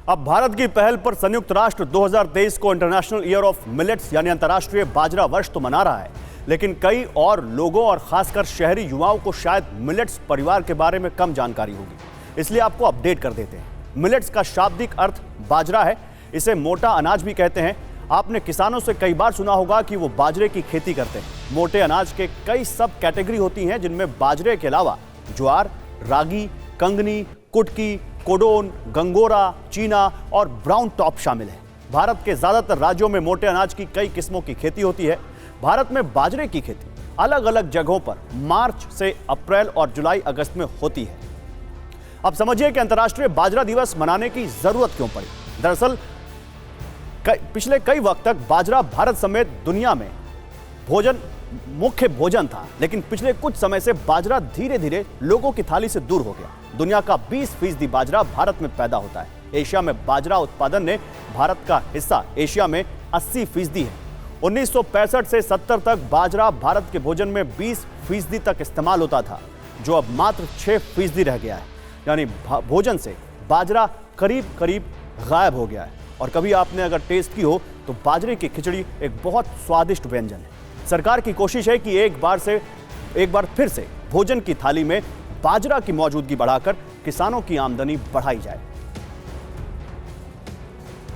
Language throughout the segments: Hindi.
अब भारत की पहल पर संयुक्त राष्ट्र 2023 को इंटरनेशनल ईयर ऑफ मिलेट्स यानी अंतर्राष्ट्रीय बाजरा वर्ष तो मना रहा है, लेकिन कई और लोगों और खासकर शहरी युवाओं को शायद मिलेट्स परिवार के बारे में कम जानकारी होगी। इसलिए आपको अपडेट कर देते हैं। मिलेट्स का शाब्दिक अर्थ बाजरा है। इसे मोटा अनाज भी कहते हैं। आपने किसानों से कई बार सुना होगा कि वो बाजरे की खेती करते हैं। मोटे अनाज के कई सब कैटेगरी होती हैं, जिनमें बाजरे के अलावा ज्वार, रागी, कंगनी, कुटकी, कोडोन, गंगोरा, चीना और ब्राउन टॉप शामिल है। भारत के ज्यादातर राज्यों में मोटे अनाज की कई किस्मों की खेती होती है। भारत में बाजरे की खेती अलग अलग जगहों पर मार्च से अप्रैल और जुलाई अगस्त में होती है। अब समझिए कि अंतर्राष्ट्रीय बाजरा दिवस मनाने की जरूरत क्यों पड़ी। दरअसल पिछले कई वक्त तक बाजरा भारत समेत दुनिया में मुख्य भोजन था, लेकिन पिछले कुछ समय से बाजरा धीरे धीरे लोगों की थाली से दूर हो गया। दुनिया का 20% बाजरा भारत में पैदा होता है। एशिया में बाजरा उत्पादन ने भारत का हिस्सा एशिया में 80% है। 1965 से 70 तक बाजरा भारत के भोजन में 20% तक इस्तेमाल होता था, जो अब मात्र 6% रह गया है। यानी भोजन से बाजरा करीब करीब गायब हो गया है। और कभी आपने अगर टेस्ट की हो तो बाजरे की खिचड़ी एक बहुत स्वादिष्ट व्यंजन है। सरकार की कोशिश है कि एक बार फिर से भोजन की थाली में बाजरा की मौजूदगी बढ़ाकर किसानों की आमदनी बढ़ाई जाए।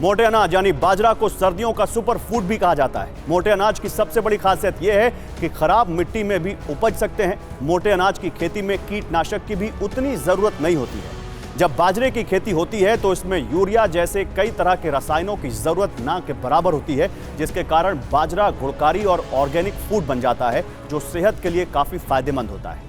मोटे अनाज यानी बाजरा को सर्दियों का सुपर फूड भी कहा जाता है। मोटे अनाज की सबसे बड़ी खासियत यह है कि खराब मिट्टी में भी उपज सकते हैं। मोटे अनाज की खेती में कीटनाशक की भी उतनी जरूरत नहीं होती है। जब बाजरे की खेती होती है तो इसमें यूरिया जैसे कई तरह के रसायनों की जरूरत ना के बराबर होती है, जिसके कारण बाजरा गुणकारी और ऑर्गेनिक फूड बन जाता है, जो सेहत के लिए काफी फायदेमंद होता है।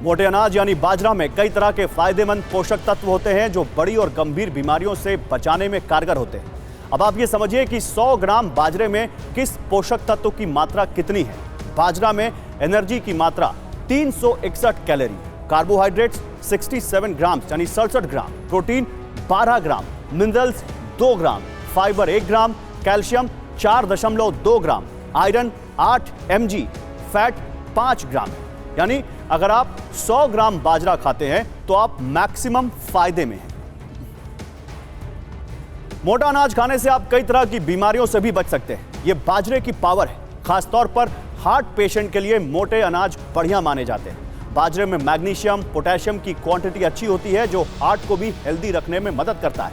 मोटे अनाज यानी बाजरा में कई तरह के फायदेमंद पोषक तत्व होते हैं, जो बड़ी और गंभीर बीमारियों से बचाने में कारगर होते हैं। अब आप ये समझिए कि 100 ग्राम बाजरे में किस पोषक तत्व की मात्रा कितनी है। बाजरा में एनर्जी की मात्रा 361 कैलोरी, कार्बोहाइड्रेट्स 67 ग्राम यानी 67 ग्राम, प्रोटीन 12 ग्राम, मिनरल्स 2 ग्राम, फाइबर 1 ग्राम, कैल्शियम 4.2 ग्राम, आयरन 8 mg, फैट 5 ग्राम। यानी अगर आप 100 ग्राम बाजरा खाते हैं तो आप मैक्सिमम फायदे में हैं। मोटा अनाज खाने से आप कई तरह की बीमारियों से भी बच सकते हैं। यह बाजरे की पावर है। खासतौर पर हार्ट पेशेंट के लिए मोटे अनाज बढ़िया माने जाते हैं। बाजरे में मैग्नीशियम, पोटेशियम की क्वांटिटी अच्छी होती है, जो हार्ट को भी हेल्दी रखने में मदद करता है।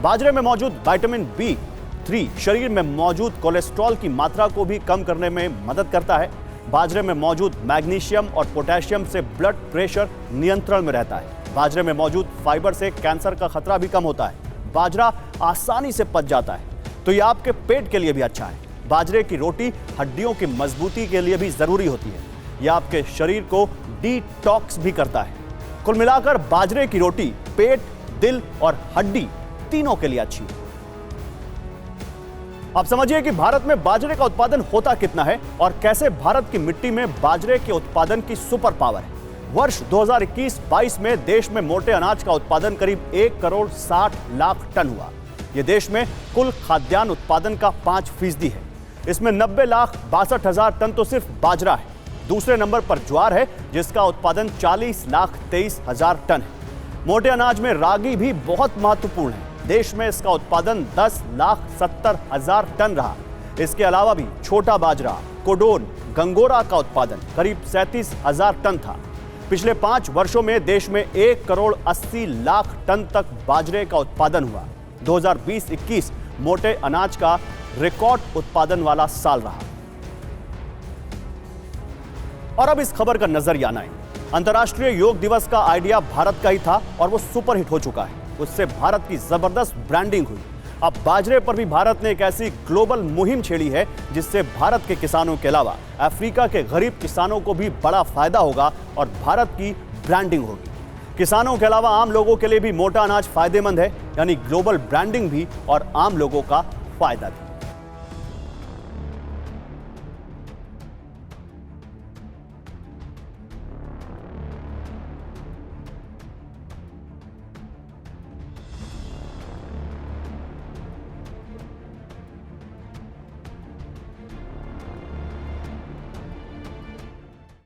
बाजरे में मौजूद विटामिन B3 शरीर में मौजूद कोलेस्ट्रॉल की मात्रा को भी कम करने में मदद करता है। बाजरे में मौजूद मैग्नीशियम और पोटेशियम से ब्लड प्रेशर नियंत्रण में रहता है। बाजरे में मौजूद फाइबर से कैंसर का खतरा भी कम होता है। बाजरा आसानी से पच जाता है, तो यह आपके पेट के लिए भी अच्छा है। बाजरे की रोटी हड्डियों की मजबूती के लिए भी जरूरी होती है। यह आपके शरीर को डिटॉक्स भी करता है। कुल मिलाकर बाजरे की रोटी पेट, दिल और हड्डी तीनों के लिए अच्छी है। अब समझिए कि भारत में बाजरे का उत्पादन होता कितना है और कैसे भारत की मिट्टी में बाजरे के उत्पादन की सुपर पावर है। वर्ष 2021-22 में देश में मोटे अनाज का उत्पादन करीब 1 करोड़ 60 लाख टन हुआ। यह देश में कुल खाद्यान्न उत्पादन का 5% है। इसमें 90,62,000 टन तो सिर्फ बाजरा है। दूसरे नंबर पर ज्वार है, जिसका उत्पादन 40,23,000 टन है। मोटे अनाज में रागी भी बहुत महत्वपूर्ण है। देश में इसका उत्पादन 10,70,000 टन रहा। इसके अलावा भी छोटा बाजरा, कोडोन, गंगोरा का उत्पादन करीब 37,000 टन था। पिछले 5 वर्षों में देश में 1 करोड़ 80 लाख टन तक बाजरे का उत्पादन हुआ। 2020-21 मोटे अनाज का रिकॉर्ड उत्पादन वाला साल रहा। और अब इस खबर का नजरिया आए। अंतर्राष्ट्रीय योग दिवस का आइडिया भारत का ही था और वो सुपरहिट हो चुका है। उससे भारत की जबरदस्त ब्रांडिंग हुई। अब बाजरे पर भी भारत ने एक ऐसी ग्लोबल मुहिम छेड़ी है, जिससे भारत के किसानों के अलावा अफ्रीका के गरीब किसानों को भी बड़ा फायदा होगा और भारत की ब्रांडिंग होगी। किसानों के अलावा आम लोगों के लिए भी मोटा अनाज फायदेमंद है, यानी ग्लोबल ब्रांडिंग भी और आम लोगों का फायदा भी।